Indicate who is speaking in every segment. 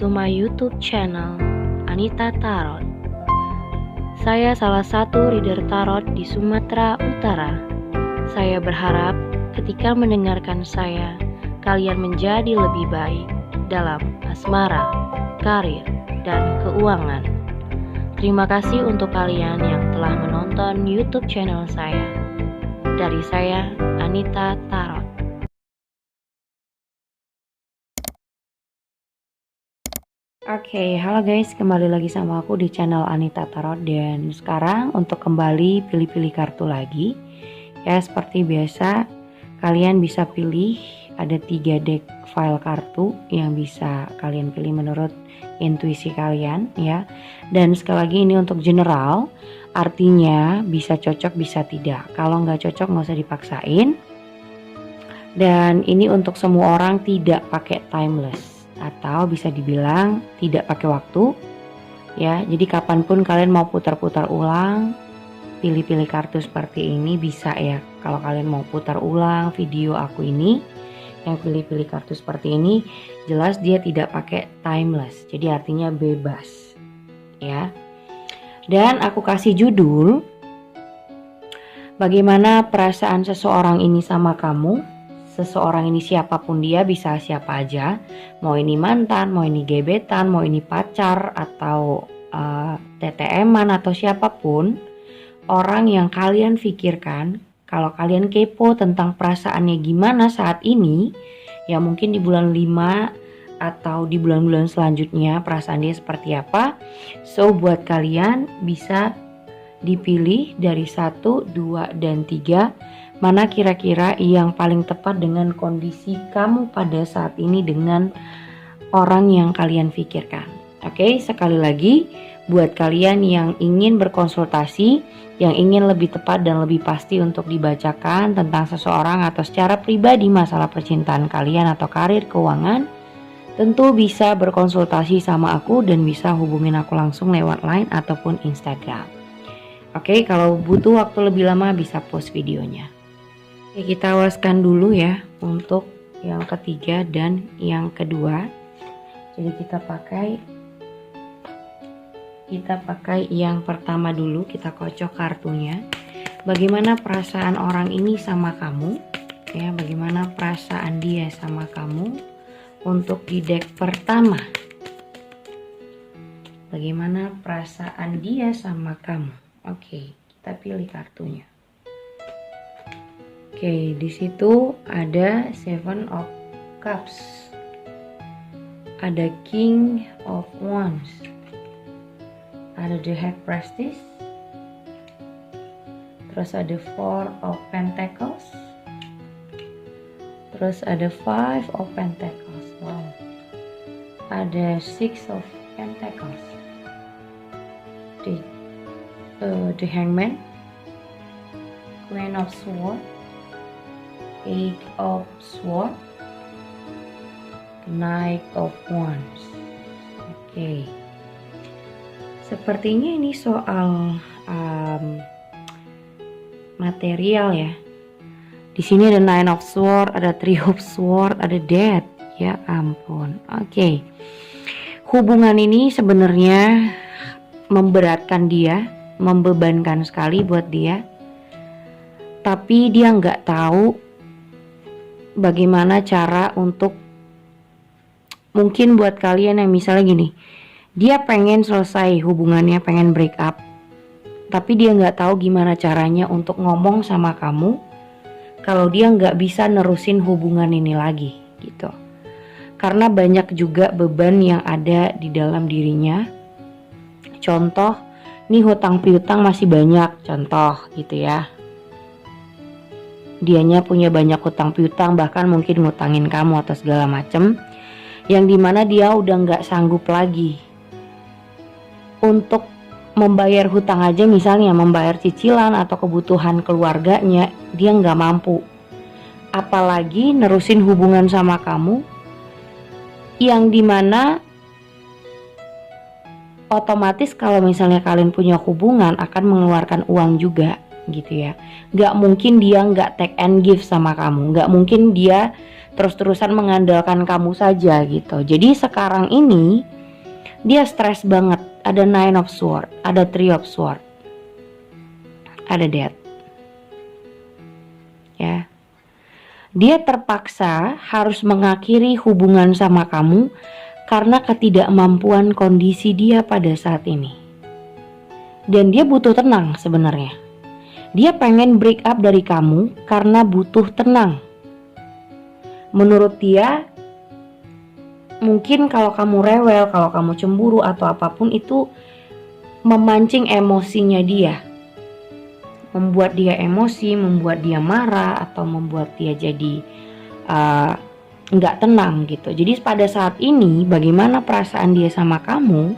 Speaker 1: to my YouTube channel, Anita Tarot. Saya salah satu reader tarot di Sumatera Utara. Saya berharap ketika mendengarkan saya, kalian menjadi lebih baik dalam asmara, karir, dan keuangan. Terima kasih untuk kalian yang telah menonton YouTube channel saya. Dari saya, Anita Tarot. Oke, halo guys, kembali lagi sama aku di channel Anita Tarot. Dan sekarang untuk kembali pilih-pilih kartu lagi. Ya, seperti biasa kalian bisa pilih, ada 3 deck file kartu yang bisa kalian pilih menurut intuisi kalian ya. Dan sekali lagi ini untuk general, artinya bisa cocok bisa tidak. Kalau nggak cocok nggak usah dipaksain. Dan ini untuk semua orang, tidak pakai timeless atau bisa dibilang tidak pakai waktu ya. Jadi kapanpun kalian mau putar-putar ulang, pilih-pilih kartu seperti ini bisa ya. Kalau kalian mau putar ulang video aku ini yang pilih-pilih kartu seperti ini, jelas dia tidak pakai timeless, jadi artinya bebas ya. Dan aku kasih judul, bagaimana perasaan seseorang ini sama kamu. Seseorang ini siapapun dia, bisa siapa aja, mau ini mantan, mau ini gebetan, mau ini pacar atau TTM-an atau siapapun, orang yang kalian pikirkan. Kalau kalian kepo tentang perasaannya gimana saat ini, ya mungkin di bulan 5 atau di bulan-bulan selanjutnya perasaan dia seperti apa. So buat kalian bisa dipilih dari 1, 2, dan 3. Mana kira-kira yang paling tepat dengan kondisi kamu pada saat ini dengan orang yang kalian pikirkan. Oke, sekali lagi buat kalian yang ingin berkonsultasi, yang ingin lebih tepat dan lebih pasti untuk dibacakan tentang seseorang atau secara pribadi masalah percintaan kalian atau karir keuangan, tentu bisa berkonsultasi sama aku dan bisa hubungin aku langsung lewat Line ataupun Instagram. Oke, kalau butuh waktu lebih lama bisa post videonya. Oke, kita awaskan dulu ya untuk yang ketiga dan yang kedua. Jadi kita pakai yang pertama dulu, kita kocok kartunya. Bagaimana perasaan orang ini sama kamu? Ya, bagaimana perasaan dia sama kamu untuk di deck pertama? Bagaimana perasaan dia sama kamu? Oke, kita pilih kartunya. Oke, di situ ada Seven of Cups, ada King of Wands, ada The High Priestess, terus ada Four of Pentacles, terus ada Five of Pentacles, wow, ada Six of Pentacles, the Hangman, Queen of Swords, Eight of Swords, Knight of Wands. Oke. Sepertinya ini soal material ya. Di sini ada Nine of Swords, ada Three of Swords, ada Death. Ya ampun. Oke. Hubungan ini sebenarnya memberatkan dia, membebankan sekali buat dia. Tapi dia nggak tahu bagaimana cara untuk, mungkin buat kalian yang misalnya gini, dia pengen selesai hubungannya, pengen break up, tapi dia nggak tahu gimana caranya untuk ngomong sama kamu kalau dia nggak bisa nerusin hubungan ini lagi gitu. Karena banyak juga beban yang ada di dalam dirinya. Contoh, nih hutang piutang masih banyak, contoh gitu ya. Dianya punya banyak hutang piutang, bahkan mungkin ngutangin kamu atau segala macem, yang dimana dia udah nggak sanggup lagi untuk membayar hutang aja, misalnya membayar cicilan atau kebutuhan keluarganya, dia nggak mampu. Apalagi nerusin hubungan sama kamu, yang dimana otomatis kalau misalnya kalian punya hubungan akan mengeluarkan uang juga gitu ya. Gak mungkin dia gak take and give sama kamu, gak mungkin dia terus-terusan mengandalkan kamu saja gitu. Jadi sekarang ini dia stres banget. Ada Nine of Swords, ada Three of Swords, ada Death. Ya. Dia terpaksa harus mengakhiri hubungan sama kamu karena ketidakmampuan kondisi dia pada saat ini. Dan dia butuh tenang sebenarnya. Dia pengen break up dari kamu karena butuh tenang. Menurut dia, mungkin kalau kamu rewel, kalau kamu cemburu atau apapun itu memancing emosinya dia. Membuat dia emosi, membuat dia marah, atau membuat dia jadi nggak tenang gitu. Jadi pada saat ini bagaimana perasaan dia sama kamu?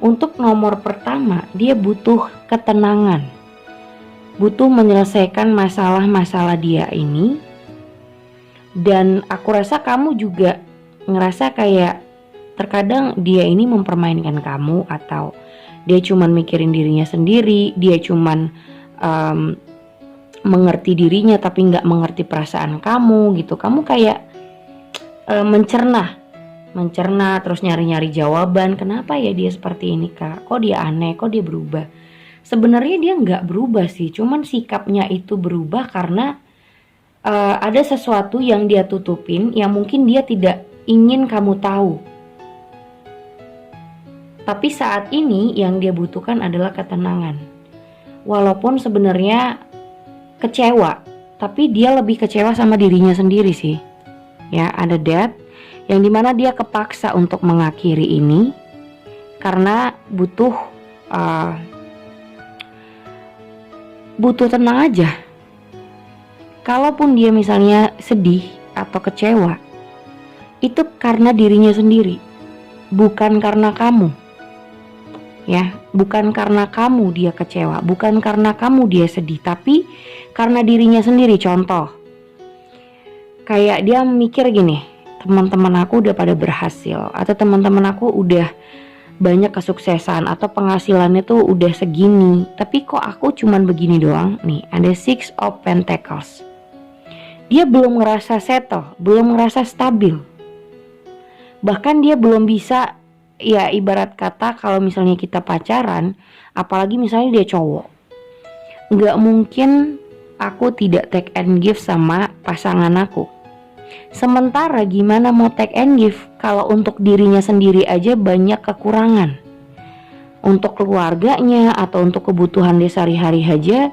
Speaker 1: Untuk nomor pertama, dia butuh ketenangan. Butuh menyelesaikan masalah-masalah dia ini. Dan aku rasa kamu juga ngerasa kayak terkadang dia ini mempermainkan kamu, atau dia cuman mikirin dirinya sendiri, dia cuman mengerti dirinya tapi nggak mengerti perasaan kamu gitu. Kamu kayak mencerna terus nyari-nyari jawaban, kenapa ya dia seperti ini kak, kok dia aneh, kok dia berubah. Sebenarnya dia nggak berubah sih, cuman sikapnya itu berubah karena ada sesuatu yang dia tutupin yang mungkin dia tidak ingin kamu tahu. Tapi saat ini yang dia butuhkan adalah ketenangan. Walaupun sebenarnya kecewa, tapi dia lebih kecewa sama dirinya sendiri sih. Ya, ada Death yang dimana dia kepaksa untuk mengakhiri ini karena butuh tenang aja. Kalaupun dia misalnya sedih atau kecewa, itu karena dirinya sendiri, bukan karena kamu. Ya, bukan karena kamu dia kecewa, bukan karena kamu dia sedih, tapi karena dirinya sendiri. Contoh, kayak dia mikir gini, teman-teman aku udah pada berhasil, atau teman-teman aku udah banyak kesuksesan, atau penghasilannya tuh udah segini, tapi kok aku cuman begini doang. Nih, ada Six of Pentacles. Dia belum ngerasa settle, belum ngerasa stabil. Bahkan dia belum bisa, ya ibarat kata kalau misalnya kita pacaran, apalagi misalnya dia cowok, nggak mungkin aku tidak take and give sama pasangan aku. Sementara gimana mau take and give kalau untuk dirinya sendiri aja banyak kekurangan. Untuk keluarganya atau untuk kebutuhan dia sehari-hari aja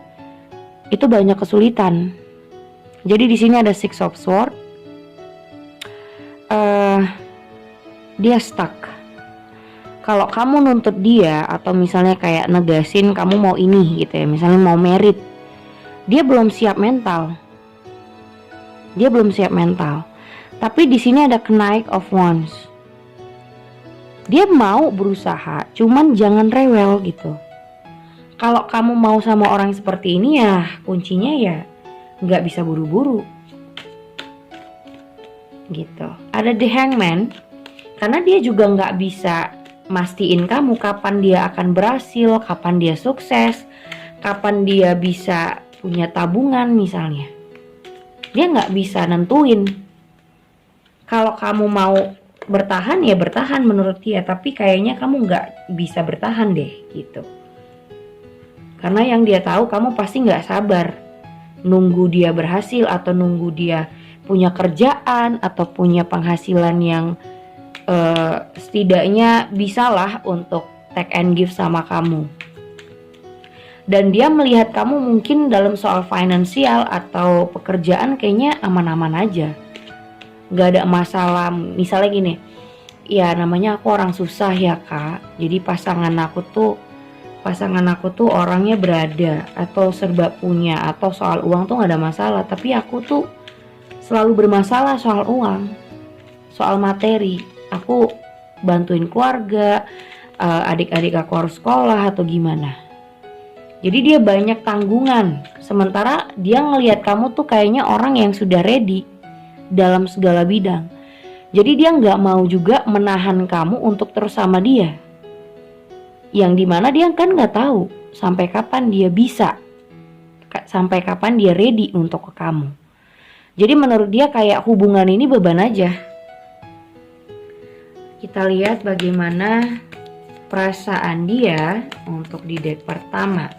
Speaker 1: itu banyak kesulitan. Jadi di sini ada Six of Swords. Dia stuck. Kalau kamu nuntut dia atau misalnya kayak negasin kamu mau ini gitu ya, misalnya mau merit, dia belum siap mental. Tapi di sini ada Knight of Wands. Dia mau berusaha, cuman jangan rewel gitu. Kalau kamu mau sama orang seperti ini ya kuncinya ya nggak bisa buru-buru gitu. Ada The Hangman, karena dia juga nggak bisa mastiin kamu kapan dia akan berhasil, kapan dia sukses, kapan dia bisa punya tabungan misalnya. Dia nggak bisa nentuin. Kalau kamu mau bertahan ya bertahan menurut dia, tapi kayaknya kamu nggak bisa bertahan deh gitu. Karena yang dia tahu kamu pasti nggak sabar nunggu dia berhasil, atau nunggu dia punya kerjaan atau punya penghasilan yang setidaknya bisalah untuk take and give sama kamu. Dan dia melihat kamu mungkin dalam soal finansial atau pekerjaan kayaknya aman-aman aja, gak ada masalah. Misalnya gini, ya namanya aku orang susah ya kak, jadi pasangan aku tuh orangnya berada atau serba punya, atau soal uang tuh gak ada masalah, tapi aku tuh selalu bermasalah soal uang, soal materi. Aku bantuin keluarga, adik-adik aku harus sekolah atau gimana. Jadi dia banyak tanggungan, sementara dia ngelihat kamu tuh kayaknya orang yang sudah ready dalam segala bidang. Jadi dia gak mau juga menahan kamu untuk terus sama dia, yang dimana dia kan gak tahu sampai kapan dia bisa, sampai kapan dia ready untuk ke kamu. Jadi menurut dia kayak hubungan ini beban aja. Kita lihat bagaimana perasaan dia untuk di deck pertama.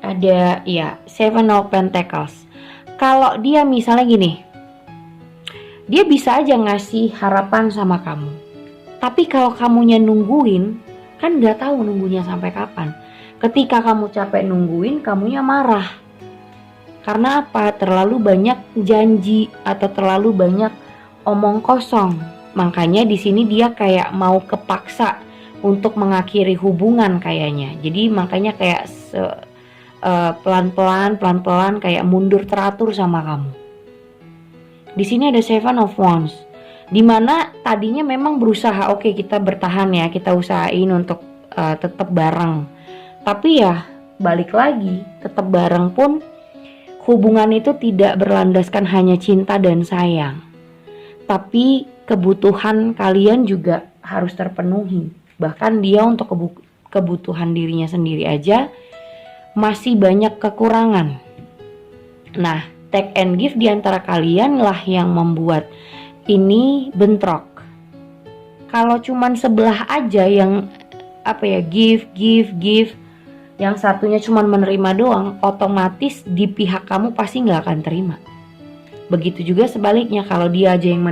Speaker 1: Ada ya Seven of Pentacles. Kalau dia misalnya gini, dia bisa aja ngasih harapan sama kamu. Tapi kalau kamunya nungguin, kan nggak tahu nunggunya sampai kapan. Ketika kamu capek nungguin, kamunya marah. Karena apa? Terlalu banyak janji atau terlalu banyak omong kosong. Makanya di sini dia kayak mau kepaksa untuk mengakhiri hubungan kayaknya. Jadi makanya kayak pelan-pelan kayak mundur teratur sama kamu. Di sini ada Seven of Wands. Dimana tadinya memang berusaha, oke, kita bertahan ya, kita usahain untuk tetap bareng. Tapi ya balik lagi, tetap bareng pun hubungan itu tidak berlandaskan hanya cinta dan sayang, tapi kebutuhan kalian juga harus terpenuhi. Bahkan dia untuk kebutuhan dirinya sendiri aja masih banyak kekurangan. Nah, take and give diantara kalian lah yang membuat ini bentrok. Kalau cuman sebelah aja yang give, yang satunya cuma menerima doang, otomatis di pihak kamu pasti nggak akan terima. Begitu juga sebaliknya, kalau dia aja yang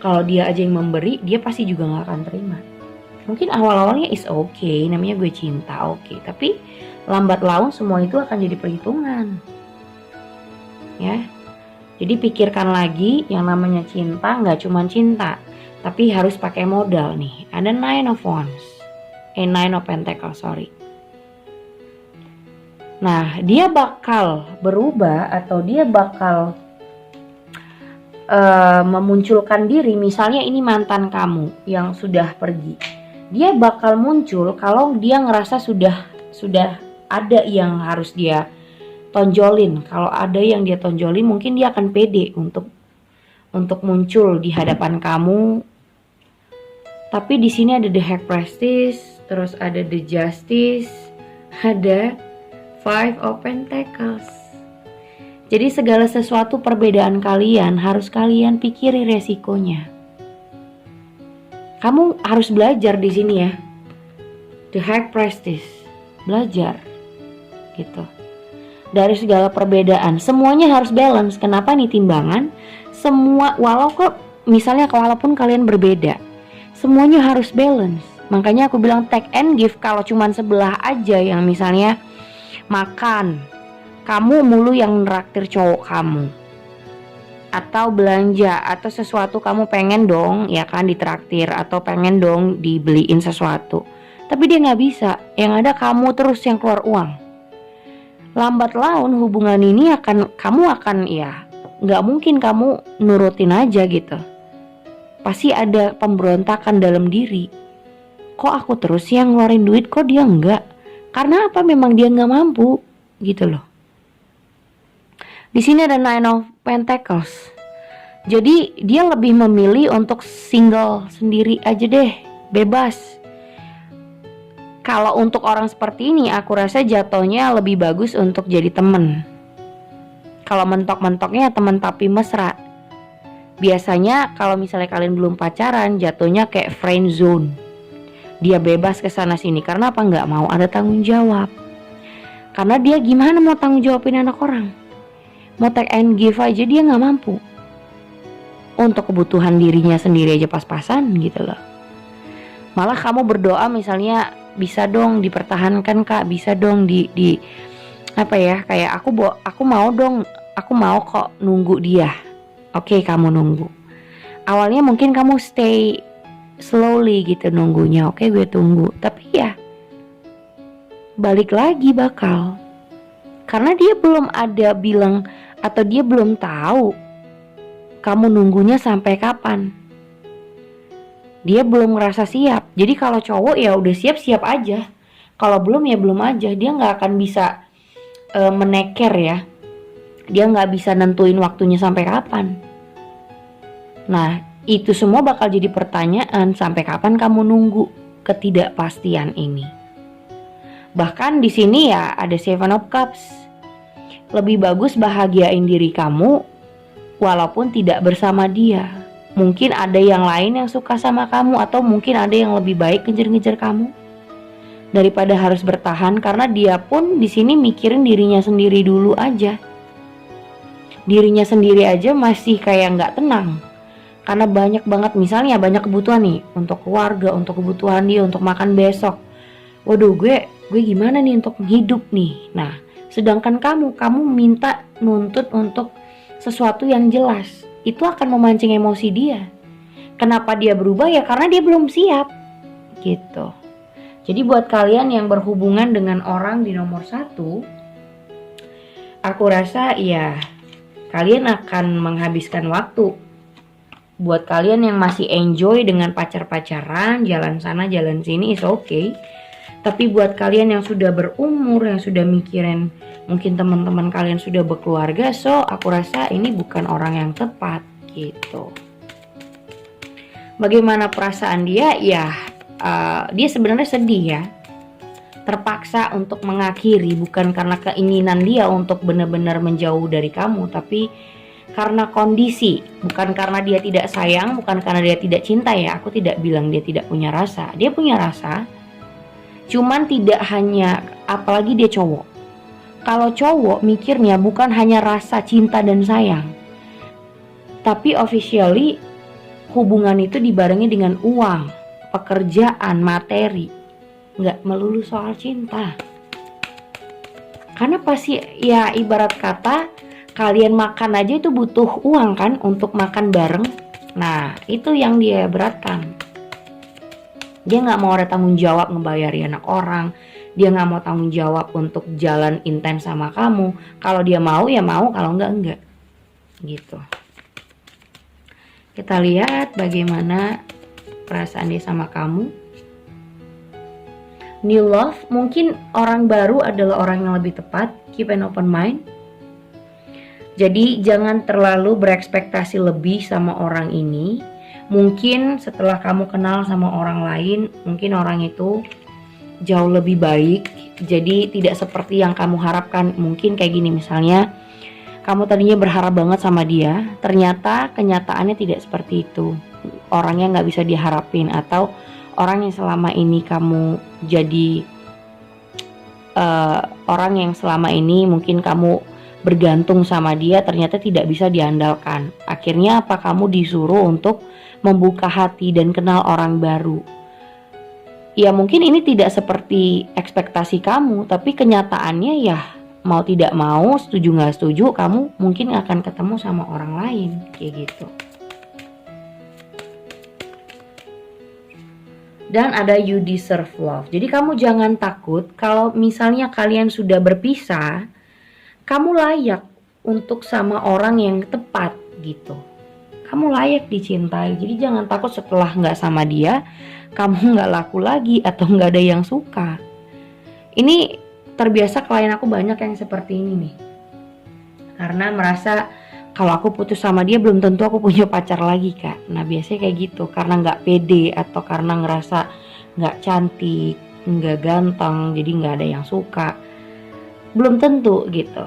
Speaker 1: kalau dia aja yang memberi, dia pasti juga nggak akan terima. Mungkin awal-awalnya is okay, namanya gue cinta, oke. Tapi lambat laun semua itu akan jadi perhitungan. Ya, jadi pikirkan lagi, yang namanya cinta nggak cuma cinta, tapi harus pakai modal nih. Ada Nine of Pentacles, sorry. Nah, dia bakal berubah atau dia bakal memunculkan diri. Misalnya ini mantan kamu yang sudah pergi. Dia bakal muncul kalau dia ngerasa sudah ada yang harus dia tonjolin. Kalau ada yang dia tonjolin, mungkin dia akan pede untuk muncul di hadapan kamu. Tapi di sini ada the High Priestess, terus ada the Justice, ada Five of Pentacles. Jadi segala sesuatu perbedaan kalian harus kalian pikiri resikonya. Kamu harus belajar di sini ya. The High Priestess, belajar gitu. Dari segala perbedaan, semuanya harus balance. Kenapa nih timbangan? Semua walaupun kalian berbeda, semuanya harus balance. Makanya aku bilang take and give. Kalau cuman sebelah aja yang misalnya makan, kamu mulu yang neraktir cowok kamu, atau belanja atau sesuatu kamu pengen dong ya kan ditraktir, atau pengen dong dibeliin sesuatu, tapi dia nggak bisa, yang ada kamu terus yang keluar uang. Lambat laun hubungan ini kamu akan ya nggak mungkin kamu nurutin aja gitu. Pasti ada pemberontakan dalam diri. Kok aku terus yang ngeluarin duit, kok dia enggak? Karena apa? Memang dia nggak mampu gitu loh. Di sini ada Nine of Pentacles. Jadi dia lebih memilih untuk single sendiri aja deh, bebas. Kalau untuk orang seperti ini, aku rasa jatuhnya lebih bagus untuk jadi temen. Kalau mentok-mentoknya temen tapi mesra. Biasanya kalau misalnya kalian belum pacaran, jatuhnya kayak friend zone. Dia bebas ke sana sini karena apa? Nggak mau ada tanggung jawab. Karena dia gimana mau tanggung jawabin anak orang? Mau take and give aja dia nggak mampu. Untuk kebutuhan dirinya sendiri aja pas-pasan gitu loh. Malah kamu berdoa misalnya, bisa dong dipertahankan kak, bisa dong di apa ya, kayak aku mau dong, aku mau kok nunggu dia. Oke, kamu nunggu. Awalnya mungkin kamu stay slowly gitu nunggunya. Oke, gue tunggu. Tapi ya balik lagi bakal. Karena dia belum ada bilang atau dia belum tahu kamu nunggunya sampai kapan. Dia belum ngerasa siap. Jadi kalau cowok ya udah siap-siap aja. Kalau belum ya belum aja. Dia nggak akan bisa meneker ya. Dia nggak bisa nentuin waktunya sampai kapan. Nah, itu semua bakal jadi pertanyaan, sampai kapan kamu nunggu ketidakpastian ini. Bahkan di sini ya ada Seven of Cups. Lebih bagus bahagiain diri kamu walaupun tidak bersama dia. Mungkin ada yang lain yang suka sama kamu, atau mungkin ada yang lebih baik ngejar-ngejar kamu daripada harus bertahan, karena dia pun di sini mikirin dirinya sendiri dulu aja. Dirinya sendiri aja masih kayak nggak tenang. Karena banyak banget, misalnya banyak kebutuhan nih untuk keluarga, untuk kebutuhan dia, untuk makan besok. Waduh, gue gimana nih untuk hidup nih. Nah, sedangkan kamu minta nuntut untuk sesuatu yang jelas. Itu akan memancing emosi dia. Kenapa dia berubah? Ya karena dia belum siap. Gitu. Jadi buat kalian yang berhubungan dengan orang di nomor 1, aku rasa ya kalian akan menghabiskan waktu. Buat kalian yang masih enjoy dengan pacar-pacaran, jalan sana jalan sini is okay. Tapi buat kalian yang sudah berumur, yang sudah mikirin mungkin teman-teman kalian sudah berkeluarga, so aku rasa ini bukan orang yang tepat gitu. Bagaimana perasaan dia? Ya dia sebenarnya sedih ya, terpaksa untuk mengakhiri, bukan karena keinginan dia untuk benar-benar menjauh dari kamu, tapi karena kondisi, bukan karena dia tidak sayang, bukan karena dia tidak cinta ya. Aku tidak bilang dia tidak punya rasa, dia punya rasa. Cuman tidak hanya, apalagi dia cowok. Kalau cowok mikirnya bukan hanya rasa cinta dan sayang, tapi officially hubungan itu dibarengi dengan uang, pekerjaan, materi. Nggak melulu soal cinta. Karena pasti ya ibarat kata kalian makan aja itu butuh uang kan untuk makan bareng. Nah itu yang dia beratkan. Dia nggak mau ada tanggung jawab ngebayari anak orang. Dia nggak mau tanggung jawab untuk jalan intens sama kamu. Kalau dia mau ya mau, kalau enggak gitu. Kita lihat bagaimana perasaan dia sama kamu. New love, mungkin orang baru adalah orang yang lebih tepat. Keep an open mind. Jadi jangan terlalu berekspektasi lebih sama orang ini. Mungkin setelah kamu kenal sama orang lain, mungkin orang itu jauh lebih baik. Jadi tidak seperti yang kamu harapkan. Mungkin kayak gini, misalnya kamu tadinya berharap banget sama dia, ternyata kenyataannya tidak seperti itu. Orangnya gak bisa diharapin, atau orang yang selama ini kamu jadi orang yang selama ini mungkin kamu bergantung sama dia ternyata tidak bisa diandalkan. Akhirnya apa, kamu disuruh untuk membuka hati dan kenal orang baru. Ya mungkin ini tidak seperti ekspektasi kamu, tapi kenyataannya ya mau tidak mau, setuju gak setuju, kamu mungkin akan ketemu sama orang lain kayak gitu. Dan ada you deserve love. Jadi kamu jangan takut kalau misalnya kalian sudah berpisah, kamu layak untuk sama orang yang tepat gitu. Kamu layak dicintai. Jadi jangan takut setelah gak sama dia, kamu gak laku lagi atau gak ada yang suka. Ini terbiasa klien aku banyak yang seperti ini nih. Karena merasa kalau aku putus sama dia belum tentu aku punya pacar lagi kak. Nah biasanya kayak gitu, karena gak pede atau karena ngerasa gak cantik, gak ganteng, jadi gak ada yang suka. Belum tentu gitu.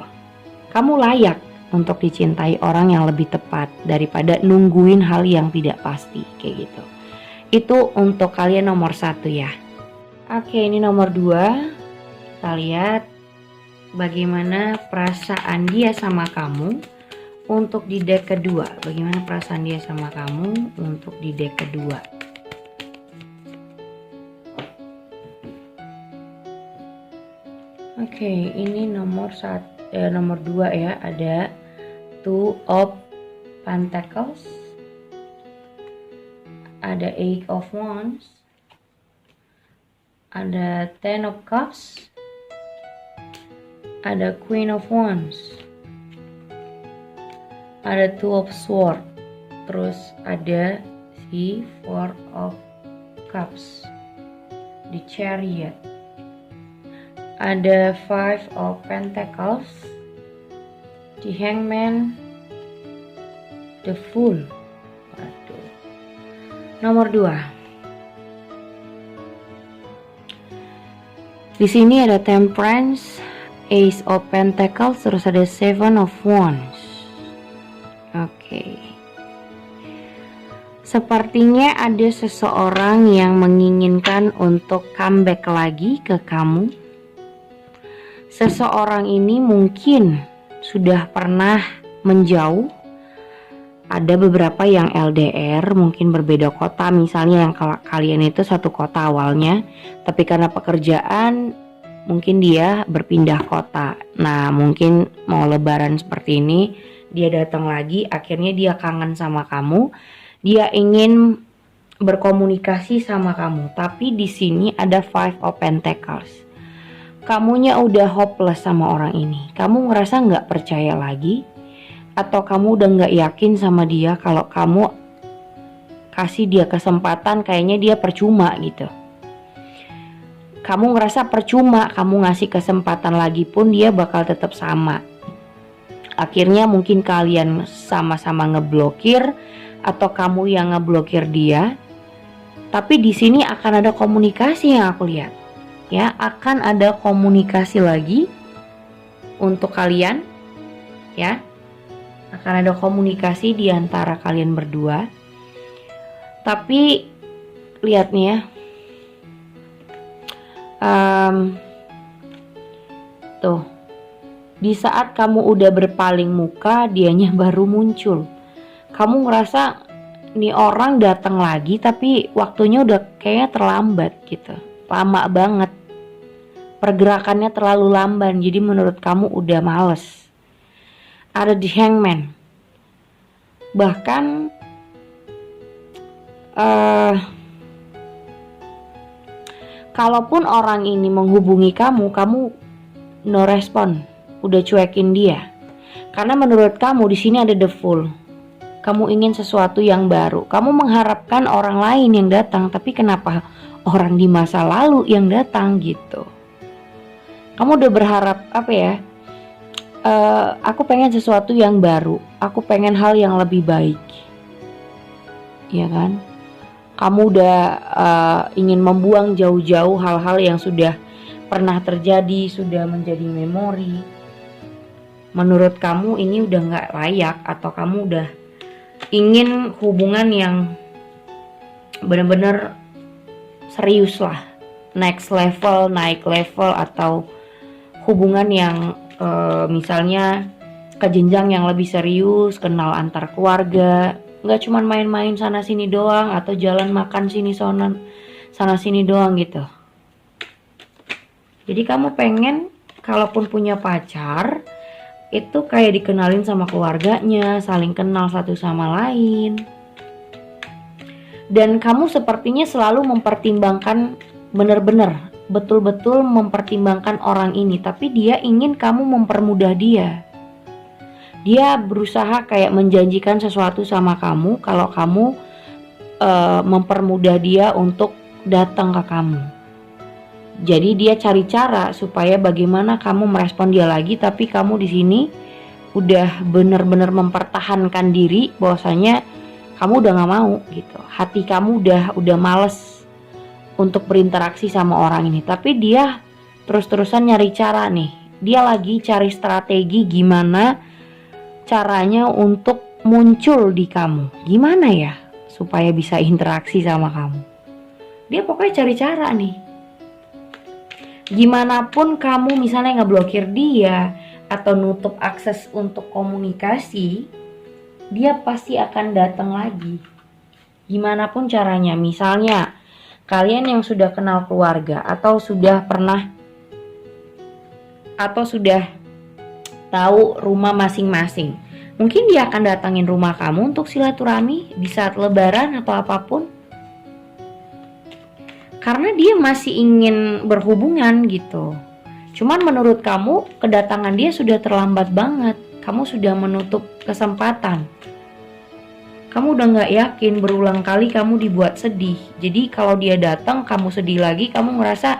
Speaker 1: Kamu layak untuk dicintai orang yang lebih tepat daripada nungguin hal yang tidak pasti kayak gitu. Itu untuk kalian nomor 1 ya. Oke, ini nomor 2. Kita lihat bagaimana perasaan dia sama kamu untuk di deck kedua. Bagaimana perasaan dia sama kamu untuk di deck kedua. Oke, ini nomor 2 ya. Ada Two of Pentacles, ada Eight of Wands, ada Ten of Cups, ada Queen of Wands, ada Two of Swords, terus ada si Four of Cups, di Chariot, ada Five of Pentacles, di Hangman, the Fool. Waduh. Nomor 2. Di sini ada Temperance, Ace of Pentacles, terus ada Seven of Wands. Oke. Sepertinya ada seseorang yang menginginkan untuk comeback lagi ke kamu. Seseorang ini mungkin sudah pernah menjauh. Ada beberapa yang LDR, mungkin berbeda kota. Misalnya yang kalian itu satu kota awalnya, tapi karena pekerjaan mungkin dia berpindah kota. Nah, mungkin mau lebaran seperti ini, dia datang lagi, akhirnya dia kangen sama kamu. Dia ingin berkomunikasi sama kamu, tapi di sini ada Five of Pentacles. Kamunya udah hopeless sama orang ini. Kamu ngerasa nggak percaya lagi, atau kamu udah nggak yakin sama dia. Kalau kamu kasih dia kesempatan, kayaknya dia percuma gitu. Kamu ngerasa percuma, kamu ngasih kesempatan lagi pun dia bakal tetap sama. Akhirnya mungkin kalian sama-sama ngeblokir, atau kamu yang ngeblokir dia. Tapi di sini akan ada komunikasi yang aku lihat. Ya, akan ada komunikasi lagi untuk kalian. Ya, akan ada komunikasi di antara kalian berdua. Tapi lihat nih ya. Tuh, di saat kamu udah berpaling muka, dianya baru muncul. Kamu ngerasa nih orang datang lagi, tapi waktunya udah kayaknya terlambat gitu. Lama banget. Pergerakannya terlalu lamban, jadi menurut kamu udah males. Ada di Hangman. Bahkan kalaupun orang ini menghubungi kamu no respon, udah cuekin dia. Karena menurut kamu di sini ada the Fool. Kamu ingin sesuatu yang baru. Kamu mengharapkan orang lain yang datang, tapi kenapa orang di masa lalu yang datang gitu? Kamu udah berharap apa ya? Aku pengen sesuatu yang baru. Aku pengen hal yang lebih baik. Ya kan? Kamu udah ingin membuang jauh-jauh hal-hal yang sudah pernah terjadi, sudah menjadi memori. Menurut kamu ini udah gak layak, atau kamu udah ingin hubungan yang benar-benar serius lah, next level, naik level, atau hubungan yang misalnya ke jenjang yang lebih serius, kenal antar keluarga, nggak cuma main-main sana sini doang, atau jalan makan sini sana sini doang gitu. Jadi kamu pengen kalaupun punya pacar itu kayak dikenalin sama keluarganya, saling kenal satu sama lain. Dan kamu sepertinya selalu mempertimbangkan, benar-benar betul-betul mempertimbangkan orang ini, tapi dia ingin kamu mempermudah dia. Dia berusaha kayak menjanjikan sesuatu sama kamu kalau kamu mempermudah dia untuk datang ke kamu. Jadi dia cari cara supaya bagaimana kamu merespon dia lagi, tapi kamu di sini udah benar-benar mempertahankan diri bahwasanya kamu udah nggak mau gitu. Hati kamu udah males untuk berinteraksi sama orang ini, tapi dia terus-terusan nyari cara nih. Dia lagi cari strategi gimana caranya untuk muncul di kamu. Gimana ya supaya bisa interaksi sama kamu. Dia pokoknya cari cara nih. Gimana pun kamu misalnya ngeblokir dia atau nutup akses untuk komunikasi, dia pasti akan datang lagi. Gimana pun caranya, misalnya kalian yang sudah kenal keluarga atau sudah pernah atau sudah tahu rumah masing-masing, mungkin dia akan datangin rumah kamu untuk silaturahmi di saat lebaran atau apapun. Karena dia masih ingin berhubungan gitu. Cuman menurut kamu kedatangan dia sudah terlambat banget. Kamu sudah menutup kesempatan. Kamu udah gak yakin, berulang kali kamu dibuat sedih. Jadi kalau dia datang kamu sedih lagi, kamu ngerasa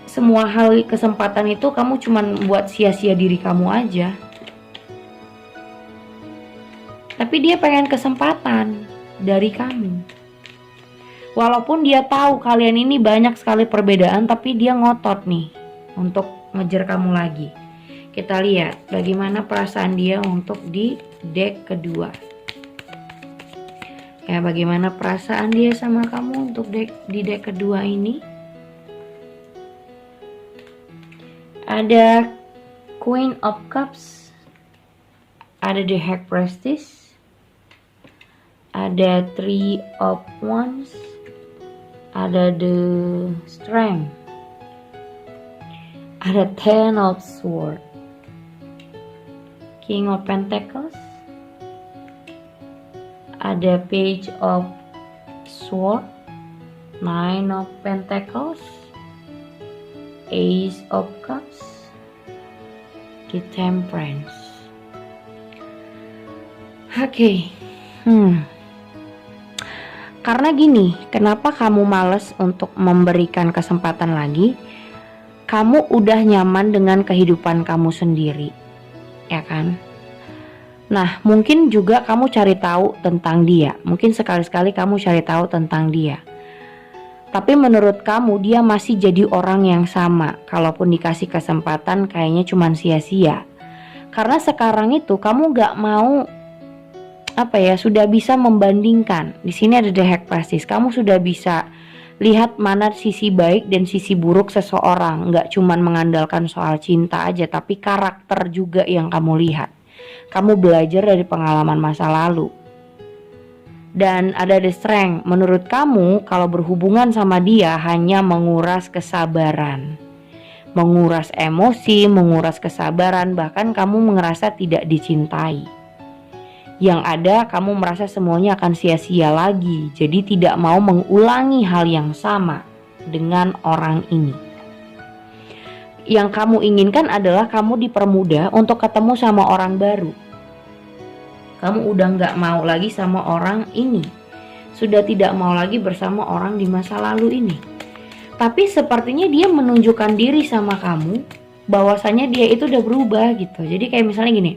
Speaker 1: semua hal kesempatan itu kamu cuman buat sia-sia diri kamu aja. Tapi dia pengen kesempatan dari kamu. Walaupun dia tahu kalian ini banyak sekali perbedaan, tapi dia ngotot nih untuk ngejar kamu lagi. Kita lihat bagaimana perasaan dia untuk di deck kedua. Ya, bagaimana perasaan dia sama kamu untuk di deck kedua ini. Ada Queen of Cups, ada the High Priestess, ada Three of Wands, ada the Strength, ada Ten of Swords, King of Pentacles, ada Page of Swords, Nine of Pentacles, Ace of Cups, the Temperance. Oke. Karena gini, kenapa kamu males untuk memberikan kesempatan lagi? Kamu udah nyaman dengan kehidupan kamu sendiri, ya kan? Nah, mungkin juga kamu cari tahu tentang dia. Mungkin sekali-sekali kamu cari tahu tentang dia. Tapi menurut kamu dia masih jadi orang yang sama. Kalaupun dikasih kesempatan kayaknya cuman sia-sia. Karena sekarang itu kamu gak mau sudah bisa membandingkan. Di sini ada the High Priestess. Kamu sudah bisa lihat mana sisi baik dan sisi buruk seseorang. Nggak cuman mengandalkan soal cinta aja, tapi karakter juga yang kamu lihat. Kamu belajar dari pengalaman masa lalu. Dan ada the Strength. Menurut kamu kalau berhubungan sama dia hanya menguras kesabaran, menguras emosi, menguras kesabaran, bahkan kamu merasa tidak dicintai. Yang ada kamu merasa semuanya akan sia-sia lagi. Jadi tidak mau mengulangi hal yang sama dengan orang ini. Yang kamu inginkan adalah kamu dipermudah untuk ketemu sama orang baru. Kamu udah gak mau lagi sama orang ini. Sudah tidak mau lagi bersama orang di masa lalu ini. Tapi sepertinya dia menunjukkan diri sama kamu bahwasanya dia itu udah berubah gitu. Jadi kayak misalnya gini,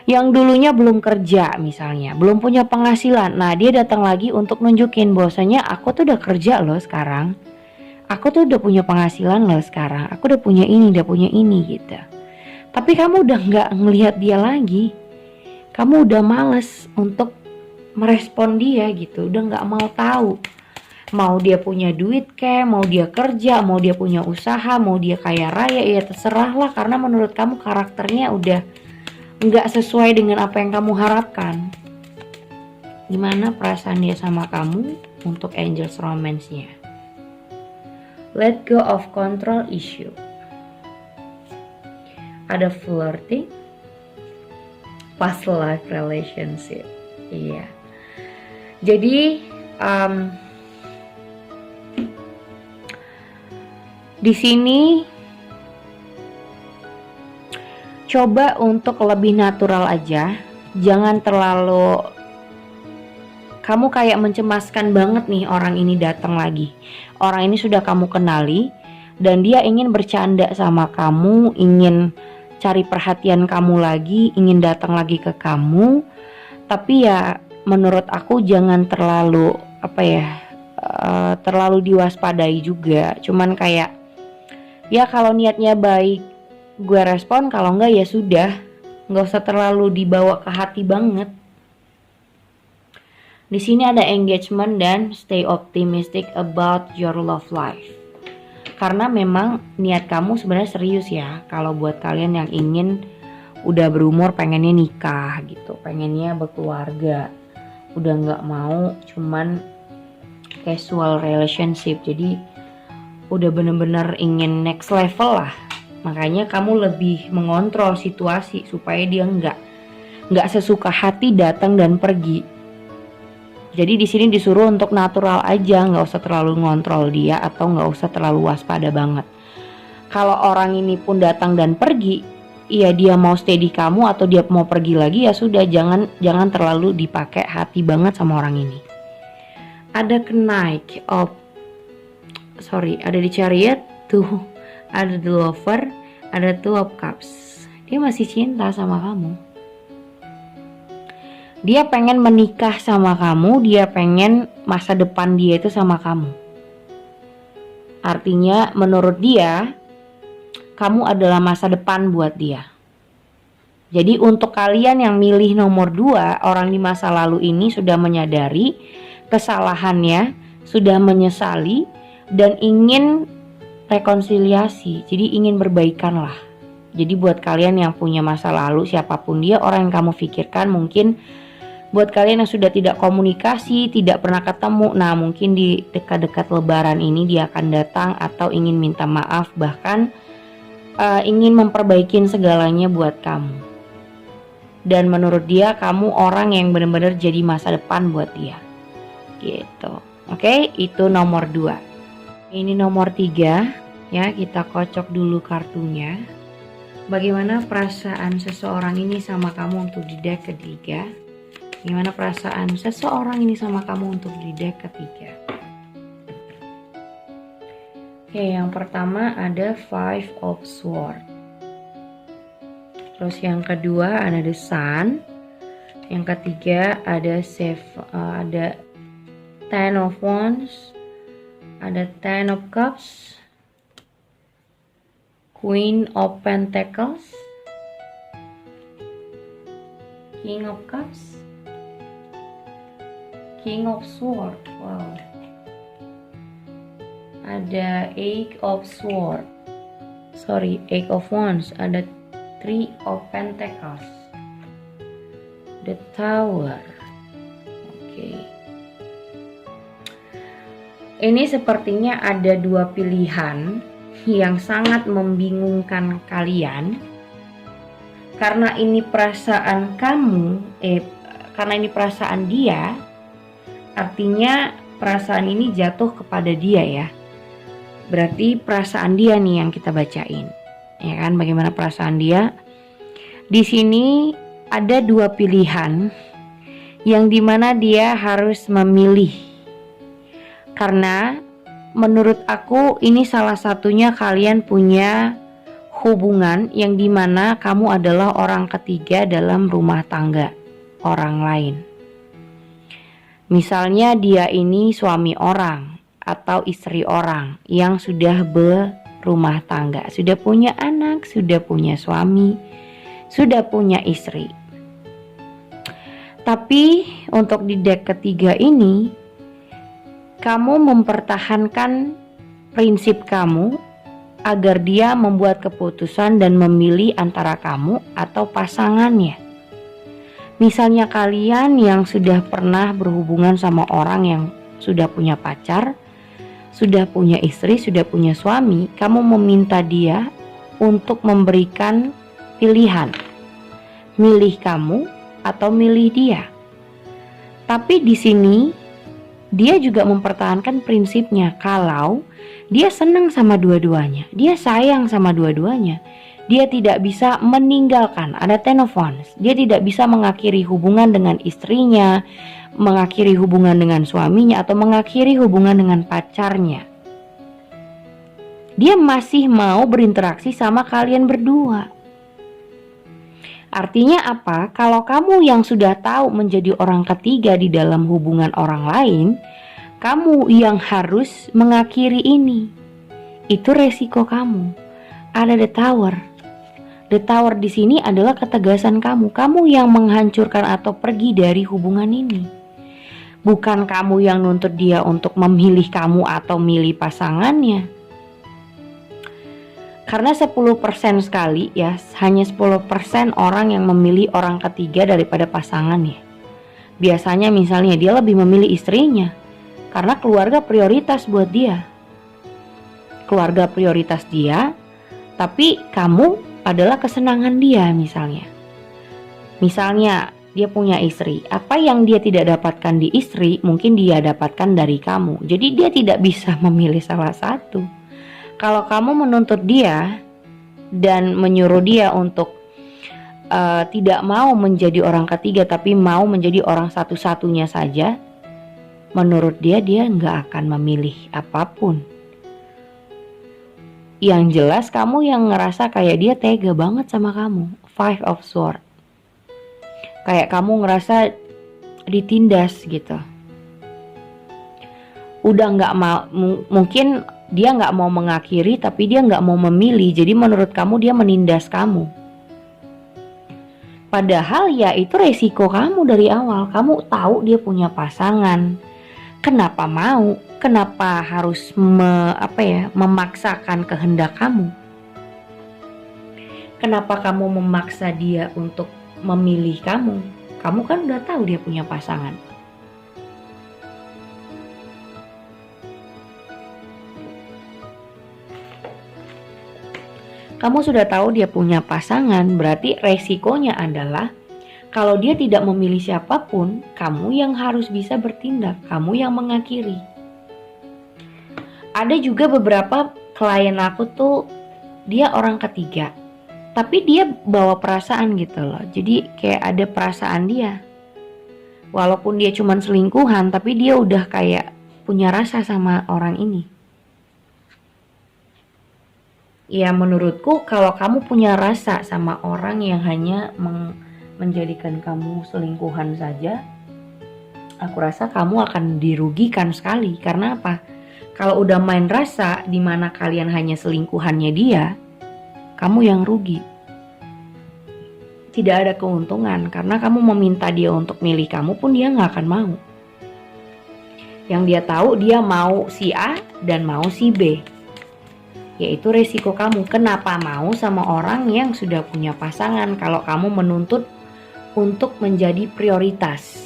Speaker 1: yang dulunya belum kerja misalnya, belum punya penghasilan. Nah, dia datang lagi untuk nunjukin bahwasanya aku tuh udah kerja loh sekarang. Aku tuh udah punya penghasilan loh sekarang. Aku udah punya ini, udah punya ini gitu. Tapi kamu udah gak ngelihat dia lagi. Kamu udah males untuk merespon dia gitu. Udah gak mau tahu. Mau dia punya duit kek, mau dia kerja, mau dia punya usaha, mau dia kaya raya, ya terserah lah. Karena menurut kamu karakternya udah nggak sesuai dengan apa yang kamu harapkan. Gimana perasaan dia sama kamu untuk Angels Romance-nya? Let go of control issue. Ada flirting, past life relationship. Iya. Jadi di sini coba untuk lebih natural aja. Jangan terlalu kamu kayak mencemaskan banget nih orang ini datang lagi. Orang ini sudah kamu kenali dan dia ingin bercanda sama kamu, ingin cari perhatian kamu lagi, ingin datang lagi ke kamu. Tapi ya menurut aku jangan terlalu terlalu diwaspadai juga. Cuman kayak ya kalau niatnya baik gue respon, kalau enggak ya sudah, nggak usah terlalu dibawa ke hati banget. Di sini ada engagement dan stay optimistic about your love life. Karena memang niat kamu sebenarnya serius ya. Kalau buat kalian yang ingin udah berumur pengennya nikah gitu, pengennya berkeluarga, udah nggak mau cuman casual relationship. Jadi udah bener-bener ingin next level lah. Makanya kamu lebih mengontrol situasi supaya dia nggak sesuka hati datang dan pergi. Jadi di sini disuruh untuk natural aja, nggak usah terlalu ngontrol dia atau nggak usah terlalu waspada banget. Kalau orang ini pun datang dan pergi, iya dia mau stay di kamu atau dia mau pergi lagi, ya sudah, jangan terlalu dipakai hati banget sama orang ini. Ada ada di Chariot tuh, ada the Lover, ada Two of Cups. Dia masih cinta sama kamu. Dia pengen menikah sama kamu, dia pengen masa depan dia itu sama kamu. Artinya menurut dia, kamu adalah masa depan buat dia. Jadi untuk kalian yang milih nomor 2, orang di masa lalu ini sudah menyadari kesalahannya, sudah menyesali dan ingin rekonsiliasi. Jadi ingin berbaikan lah. Jadi buat kalian yang punya masa lalu, siapapun dia, orang yang kamu pikirkan, mungkin buat kalian yang sudah tidak komunikasi, tidak pernah ketemu, nah mungkin di dekat-dekat lebaran ini dia akan datang atau ingin minta maaf, bahkan ingin memperbaiki segalanya buat kamu. Dan menurut dia kamu orang yang benar-benar jadi masa depan buat dia gitu. Oke, itu nomor 2. Ini nomor 3 ya, kita kocok dulu kartunya. Bagaimana perasaan seseorang ini sama kamu untuk di deck ketiga? Gimana perasaan seseorang ini sama kamu untuk di deck ketiga? Oke, yang pertama ada Five of Swords. Terus yang kedua ada The Sun. Yang ketiga ada ada Ten of Wands, ada Ten of Cups, Queen of Pentacles, King of Cups, King of Swords. Wow. Ada Eight of Swords. Eight of Wands. Ada Three of Pentacles, The Tower. Oke. Ini sepertinya ada 2 pilihan yang sangat membingungkan kalian. Karena ini perasaan kamu, karena ini perasaan dia, artinya perasaan ini jatuh kepada dia ya. Berarti perasaan dia nih yang kita bacain. Ya kan, bagaimana perasaan dia? Di sini ada 2 pilihan yang dimana dia harus memilih. Karena menurut aku ini salah satunya kalian punya hubungan yang dimana kamu adalah orang ketiga dalam rumah tangga orang lain. Misalnya dia ini suami orang atau istri orang yang sudah rumah tangga, sudah punya anak, sudah punya suami, sudah punya istri. Tapi untuk di deck ketiga ini, kamu mempertahankan prinsip kamu agar dia membuat keputusan dan memilih antara kamu atau pasangannya. Misalnya kalian yang sudah pernah berhubungan sama orang yang sudah punya pacar, sudah punya istri, sudah punya suami, kamu meminta dia untuk memberikan pilihan. Milih kamu atau milih dia. Tapi di sini dia juga mempertahankan prinsipnya kalau dia senang sama dua-duanya, dia sayang sama dua-duanya. Dia tidak bisa meninggalkan, ada Ten of Wands. Dia tidak bisa mengakhiri hubungan dengan istrinya, mengakhiri hubungan dengan suaminya, atau mengakhiri hubungan dengan pacarnya. Dia masih mau berinteraksi sama kalian berdua. Artinya apa? Kalau kamu yang sudah tahu menjadi orang ketiga di dalam hubungan orang lain, kamu yang harus mengakhiri ini. Itu resiko kamu. Ada The Tower. The Tower di sini adalah ketegasan kamu. Kamu yang menghancurkan atau pergi dari hubungan ini. Bukan kamu yang nuntut dia untuk memilih kamu atau milih pasangannya. Karena 10% sekali ya, hanya 10% orang yang memilih orang ketiga daripada pasangannya. Biasanya misalnya dia lebih memilih istrinya. Karena keluarga prioritas buat dia. Keluarga prioritas dia, tapi kamu adalah kesenangan dia misalnya. Misalnya dia punya istri, apa yang dia tidak dapatkan di istri mungkin dia dapatkan dari kamu. Jadi dia tidak bisa memilih salah satu. Kalau kamu menuntut dia dan menyuruh dia untuk tidak mau menjadi orang ketiga tapi mau menjadi orang satu-satunya saja, menurut dia nggak akan memilih apapun. Yang jelas kamu yang ngerasa kayak dia tega banget sama kamu. Five of Swords. Kayak kamu ngerasa ditindas gitu. udah nggak mau, mungkin dia nggak mau mengakhiri tapi dia nggak mau memilih. Jadi menurut kamu dia menindas kamu. Padahal ya itu resiko kamu dari awal. Kamu tahu dia punya pasangan. Kenapa mau? Kenapa harus memaksakan kehendak kamu? Kenapa kamu memaksa dia untuk memilih kamu? Kamu kan udah tahu dia punya pasangan. Kamu sudah tahu dia punya pasangan, berarti resikonya adalah kalau dia tidak memilih siapapun, kamu yang harus bisa bertindak, kamu yang mengakhiri. Ada juga beberapa klien aku tuh, dia orang ketiga, tapi dia bawa perasaan gitu loh. Jadi kayak ada perasaan dia. Walaupun dia cuman selingkuhan, tapi dia udah kayak punya rasa sama orang ini. Ya menurutku kalau kamu punya rasa sama orang yang hanya menjadikan kamu selingkuhan saja, aku rasa kamu akan dirugikan sekali. Karena apa? Kalau udah main rasa dimana kalian hanya selingkuhannya dia, kamu yang rugi. Tidak ada keuntungan karena kamu meminta dia untuk milih kamu pun dia gak akan mau. Yang dia tahu dia mau si A dan mau si B. Yaitu resiko kamu. Kenapa mau sama orang yang sudah punya pasangan kalau kamu menuntut untuk menjadi prioritas?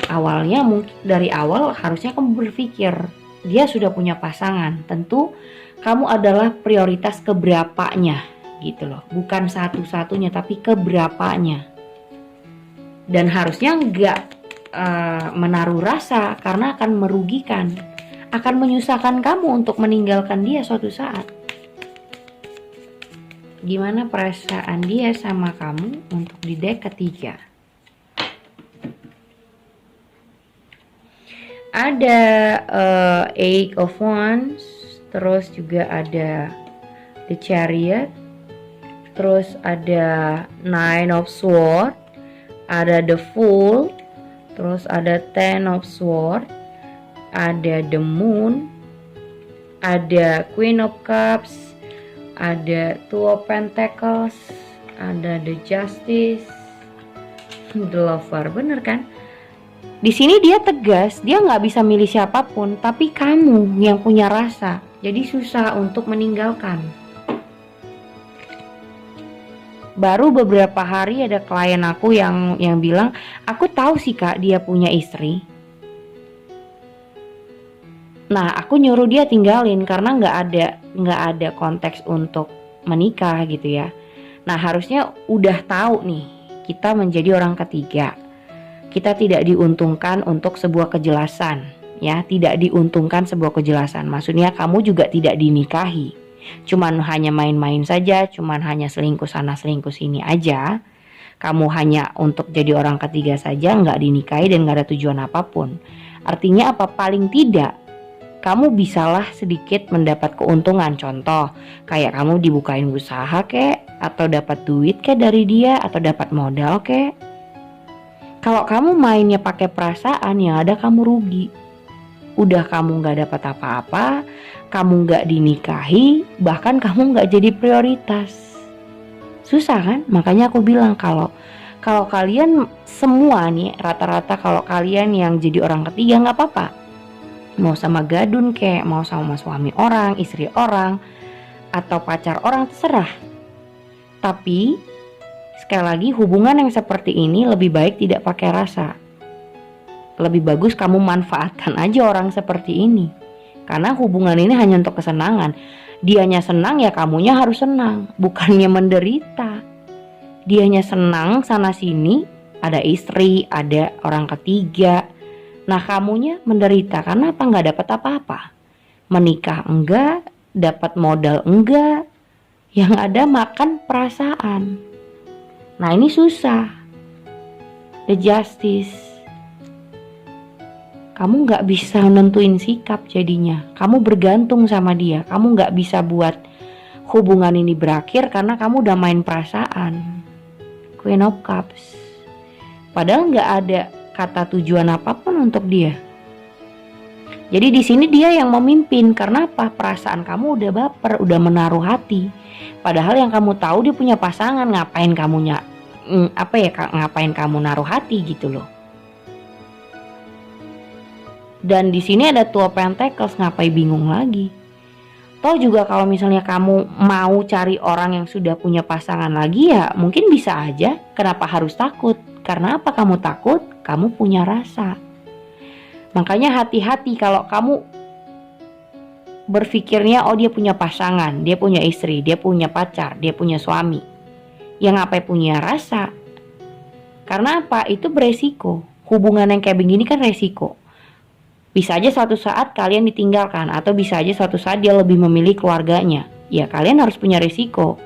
Speaker 1: Awalnya mungkin dari awal harusnya kamu berpikir dia sudah punya pasangan, tentu kamu adalah prioritas keberapanya gitu loh, bukan satu-satunya tapi keberapanya. Dan harusnya nggak menaruh rasa karena akan merugikan, akan menyusahkan kamu untuk meninggalkan dia suatu saat. Gimana perasaan dia sama kamu untuk di deck ketiga? Ada Eight of Wands, terus juga ada The Chariot, terus ada Nine of Swords, ada The Fool, terus ada Ten of Swords, ada The Moon, ada Queen of Cups, ada Two of Pentacles, ada The Justice, The Lover. Bener kan? Di sini dia tegas, dia nggak bisa milih siapapun, tapi kamu yang punya rasa, jadi susah untuk meninggalkan. Baru beberapa hari ada klien aku yang bilang, aku tahu sih kak dia punya istri. Nah aku nyuruh dia tinggalin karena nggak ada konteks untuk menikah gitu ya. Nah harusnya udah tahu nih kita menjadi orang ketiga. Kita tidak diuntungkan untuk sebuah kejelasan, ya, tidak diuntungkan sebuah kejelasan. Maksudnya kamu juga tidak dinikahi, cuman hanya main-main saja, cuman hanya selingkuh sana selingkuh sini aja. Kamu hanya untuk jadi orang ketiga saja, nggak dinikahi dan nggak ada tujuan apapun. Artinya apa? Paling tidak kamu bisalah sedikit mendapat keuntungan. Contoh, kayak kamu dibukain usaha kek, atau dapat duit kek dari dia, atau dapat modal kek. Kalau kamu mainnya pakai perasaan, yang ada kamu rugi. Udah kamu gak dapat apa-apa, kamu gak dinikahi, bahkan kamu gak jadi prioritas. Susah kan? Makanya aku bilang kalau kalian semua nih, rata-rata kalau kalian yang jadi orang ketiga gak apa-apa. Mau sama gadun kek, mau sama suami orang, istri orang, atau pacar orang, terserah. Tapi sekali lagi, hubungan yang seperti ini lebih baik tidak pakai rasa. Lebih bagus kamu manfaatkan aja orang seperti ini. Karena hubungan ini hanya untuk kesenangan. Dianya senang ya kamunya harus senang, bukannya menderita. Dianya senang sana sini, ada istri, ada orang ketiga. Nah kamunya menderita karena apa? Nggak dapat apa-apa. Menikah enggak, dapat modal enggak. Yang ada makan perasaan. Nah ini susah. The Justice. Kamu gak bisa nentuin sikap jadinya. Kamu bergantung sama dia. Kamu gak bisa buat hubungan ini berakhir karena kamu udah main perasaan. Queen of Cups. Padahal gak ada kata tujuan apapun untuk dia. Jadi di sini dia yang memimpin. Karena apa? Perasaan kamu udah baper, udah menaruh hati. Padahal yang kamu tahu dia punya pasangan, ngapain ngapain kamu naruh hati gitu loh. Dan di sini ada Two of Pentacles, ngapain bingung lagi? Toh juga kalau misalnya kamu mau cari orang yang sudah punya pasangan lagi ya mungkin bisa aja. Kenapa harus takut? Karena apa kamu takut? Kamu punya rasa. Makanya hati-hati kalau kamu berpikirnya oh dia punya pasangan, dia punya istri, dia punya pacar, dia punya suami. Yang ngapain punya rasa? Karena apa? Itu beresiko. Hubungan yang kayak begini kan resiko. Bisa aja suatu saat kalian ditinggalkan atau bisa aja suatu saat dia lebih memilih keluarganya. Ya kalian harus punya risiko.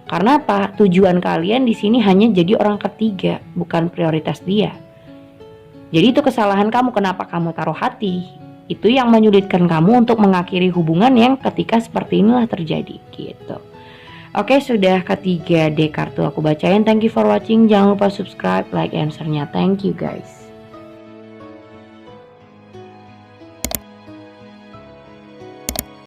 Speaker 1: Karena apa? Tujuan kalian di sini hanya jadi orang ketiga, bukan prioritas dia. Jadi itu kesalahan kamu, kenapa kamu taruh hati. Itu yang menyulitkan kamu untuk mengakhiri hubungan yang ketika seperti inilah terjadi gitu. Oke, sudah ketiga dek kartu aku bacain. Thank you for watching. Jangan lupa subscribe, like, answernya. Thank you guys.